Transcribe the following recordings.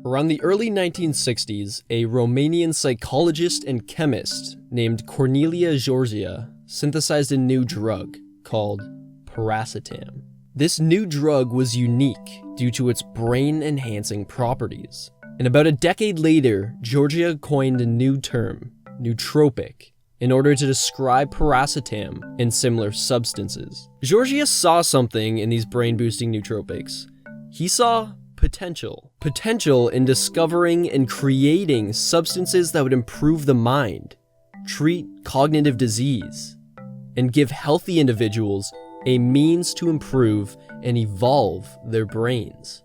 Around the early 1960s, a Romanian psychologist and chemist named Cornelia Giurgea synthesized a new drug called Piracetam. This new drug was unique due to its brain-enhancing properties. And about a decade later, Giurgea coined a new term, nootropic, in order to describe piracetam and similar substances. Giurgea saw something in these brain-boosting nootropics. He saw potential. Potential in discovering and creating substances that would improve the mind, treat cognitive disease, and give healthy individuals a means to improve and evolve their brains.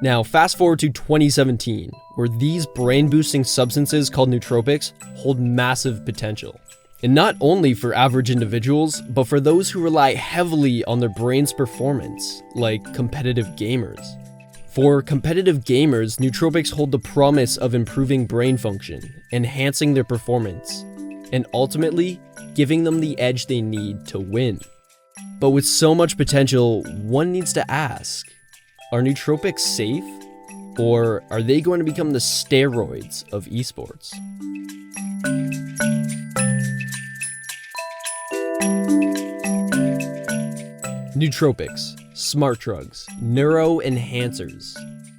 Now, fast forward to 2017, where these brain-boosting substances called nootropics hold massive potential. And not only for average individuals, but for those who rely heavily on their brain's performance, like competitive gamers. For competitive gamers, nootropics hold the promise of improving brain function, enhancing their performance, and ultimately giving them the edge they need to win. But with so much potential, one needs to ask, are nootropics safe? Or are they going to become the steroids of esports? Nootropics, smart drugs, neuroenhancers.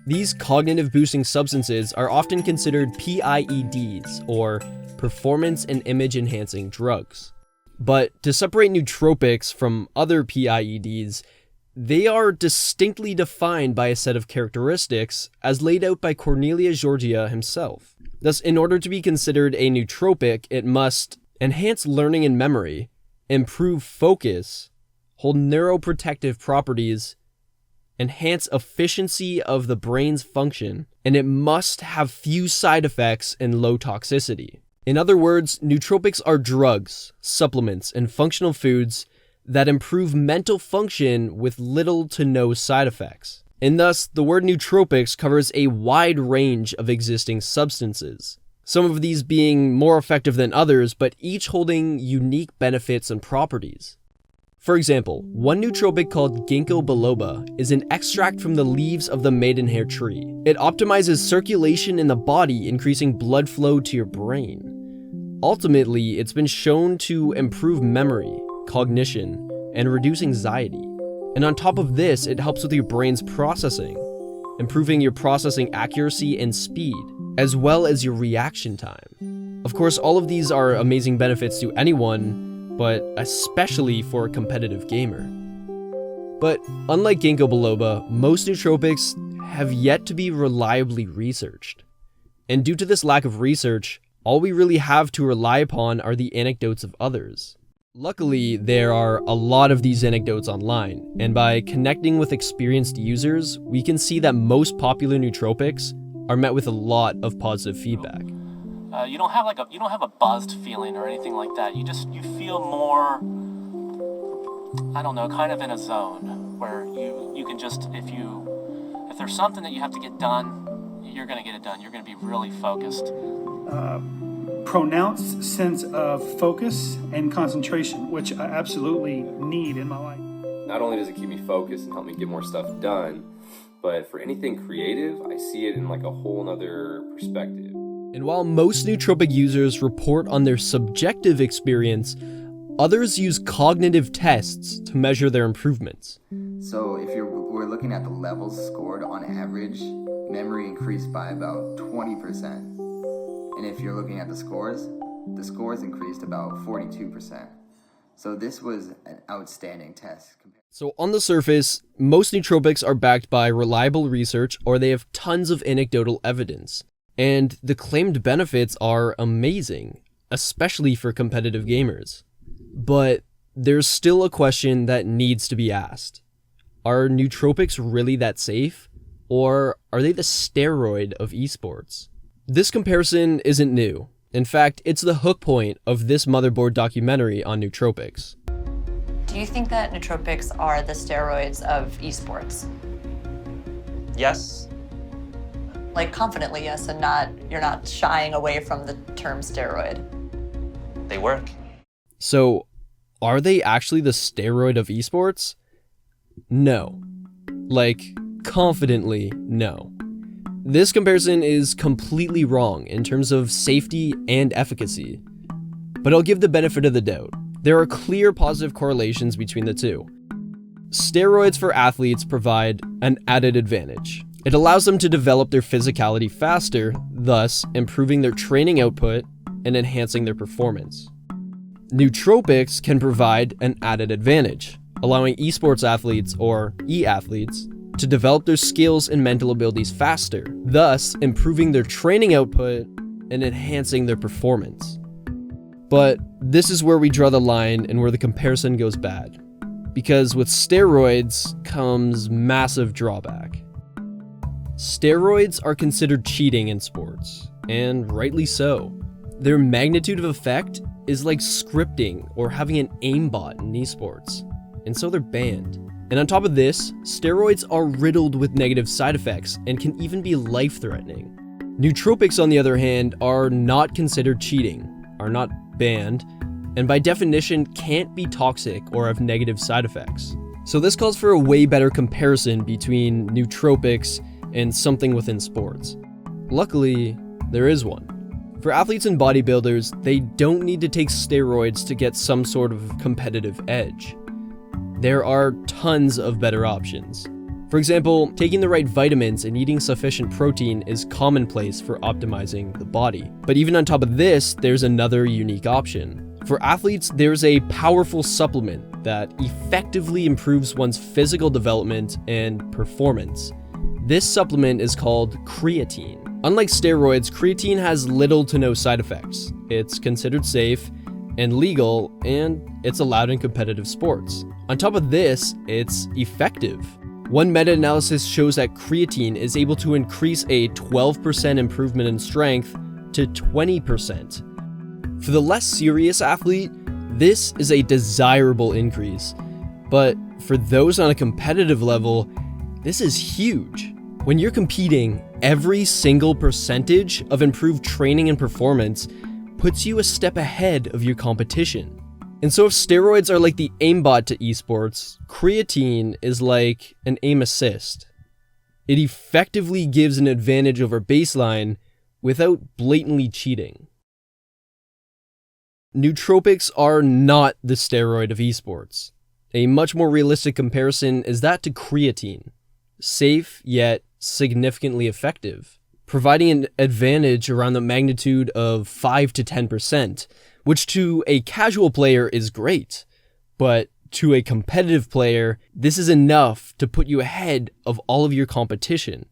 These cognitive boosting substances are often considered PIEDs, or performance and image enhancing drugs. But to separate nootropics from other PIEDs, they are distinctly defined by a set of characteristics as laid out by Cornelia Giurgea himself. Thus, in order to be considered a nootropic, it must enhance learning and memory, improve focus, hold neuroprotective properties, enhance efficiency of the brain's function, and it must have few side effects and low toxicity. In other words, nootropics are drugs, supplements, and functional foods that improve mental function with little to no side effects. And thus, the word nootropics covers a wide range of existing substances, some of these being more effective than others, but each holding unique benefits and properties. For example, one nootropic called ginkgo biloba is an extract from the leaves of the maidenhair tree. It optimizes circulation in the body, increasing blood flow to your brain. Ultimately, it's been shown to improve memory, cognition, and reduce anxiety. And on top of this, it helps with your brain's processing, improving your processing accuracy and speed, as well as your reaction time. Of course, all of these are amazing benefits to anyone, but especially for a competitive gamer. But unlike ginkgo biloba, most nootropics have yet to be reliably researched. And due to this lack of research, all we really have to rely upon are the anecdotes of others. Luckily, there are a lot of these anecdotes online, and by connecting with experienced users, we can see that most popular nootropics are met with a lot of positive feedback. You don't have a buzzed feeling or anything like that. You feel more, I don't know, kind of in a zone where you can just, if there's something that you have to get done, you're going to get it done. You're going to be really focused. Pronounced sense of focus and concentration, which I absolutely need in my life. Not only does it keep me focused and help me get more stuff done, but for anything creative, I see it in like a whole nother perspective. And while most nootropic users report on their subjective experience, others use cognitive tests to measure their improvements. So if we're looking at the levels scored on average, memory increased by about 20%. And if you're looking at the scores increased about 42%. So this was an outstanding test. So on the surface, most nootropics are backed by reliable research or they have tons of anecdotal evidence. And the claimed benefits are amazing, especially for competitive gamers. But there's still a question that needs to be asked. Are nootropics really that safe? Or are they the steroid of esports? This comparison isn't new. In fact, it's the hook point of this Motherboard documentary on nootropics. Do you think that nootropics are the steroids of esports? Yes. Like confidently yes, and you're not shying away from the term steroid. They work. So, are they actually the steroid of esports? No. Like, confidently no. This comparison is completely wrong in terms of safety and efficacy, but I'll give the benefit of the doubt. There are clear positive correlations between the two. Steroids for athletes provide an added advantage. It allows them to develop their physicality faster, thus improving their training output and enhancing their performance. Nootropics can provide an added advantage, allowing esports athletes, or e-athletes, to develop their skills and mental abilities faster, thus improving their training output and enhancing their performance. But this is where we draw the line and where the comparison goes bad, because with steroids comes massive drawback. Steroids are considered cheating in sports, and rightly so. Their magnitude of effect is like scripting or having an aimbot in esports, and so they're banned. And on top of this, steroids are riddled with negative side effects and can even be life-threatening. Nootropics, on the other hand, are not considered cheating, are not banned, and by definition can't be toxic or have negative side effects. So this calls for a way better comparison between nootropics and something within sports. Luckily, there is one. For athletes and bodybuilders, they don't need to take steroids to get some sort of competitive edge. There are tons of better options. For example, taking the right vitamins and eating sufficient protein is commonplace for optimizing the body. But even on top of this, there's another unique option. For athletes, there's a powerful supplement that effectively improves one's physical development and performance. This supplement is called creatine. Unlike steroids, creatine has little to no side effects. It's considered safe and legal, and it's allowed in competitive sports. On top of this, it's effective. One meta-analysis shows that creatine is able to increase a 12% improvement in strength to 20%. For the less serious athlete, this is a desirable increase, but for those on a competitive level, this is huge. When you're competing, every single percentage of improved training and performance puts you a step ahead of your competition. And so if steroids are like the aimbot to esports, creatine is like an aim assist. It effectively gives an advantage over baseline without blatantly cheating. Nootropics are not the steroid of esports. A much more realistic comparison is that to creatine. Safe, yet significantly effective, providing an advantage around the magnitude of 5 to 10%, which to a casual player is great, but to a competitive player, this is enough to put you ahead of all of your competition.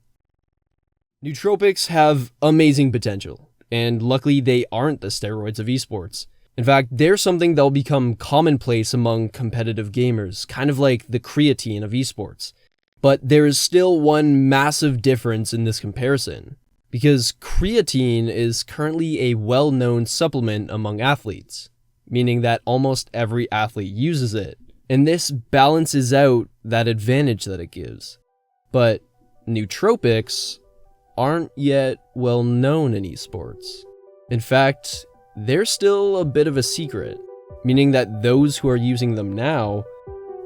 Nootropics have amazing potential, and luckily they aren't the steroids of esports. In fact, they're something that'll become commonplace among competitive gamers, kind of like the creatine of esports. But there is still one massive difference in this comparison, because creatine is currently a well-known supplement among athletes, meaning that almost every athlete uses it, and this balances out that advantage that it gives. But nootropics aren't yet well known in esports. In fact, they're still a bit of a secret, meaning that those who are using them now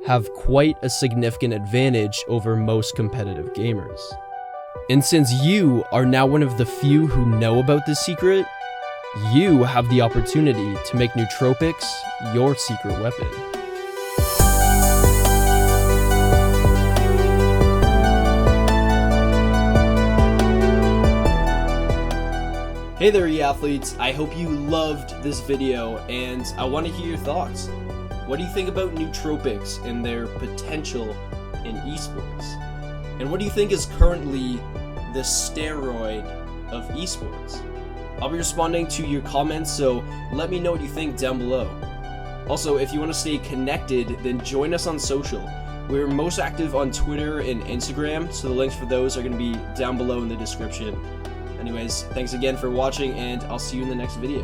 have quite a significant advantage over most competitive gamers. And since you are now one of the few who know about this secret, you have the opportunity to make nootropics your secret weapon. Hey there, e-athletes. I hope you loved this video, and I want to hear your thoughts. What do you think about nootropics and their potential in esports? And what do you think is currently the steroid of esports? I'll be responding to your comments, so let me know what you think down below. Also, if you want to stay connected, then join us on social. We're most active on Twitter and Instagram, so the links for those are going to be down below in the description. Anyways, thanks again for watching, and I'll see you in the next video.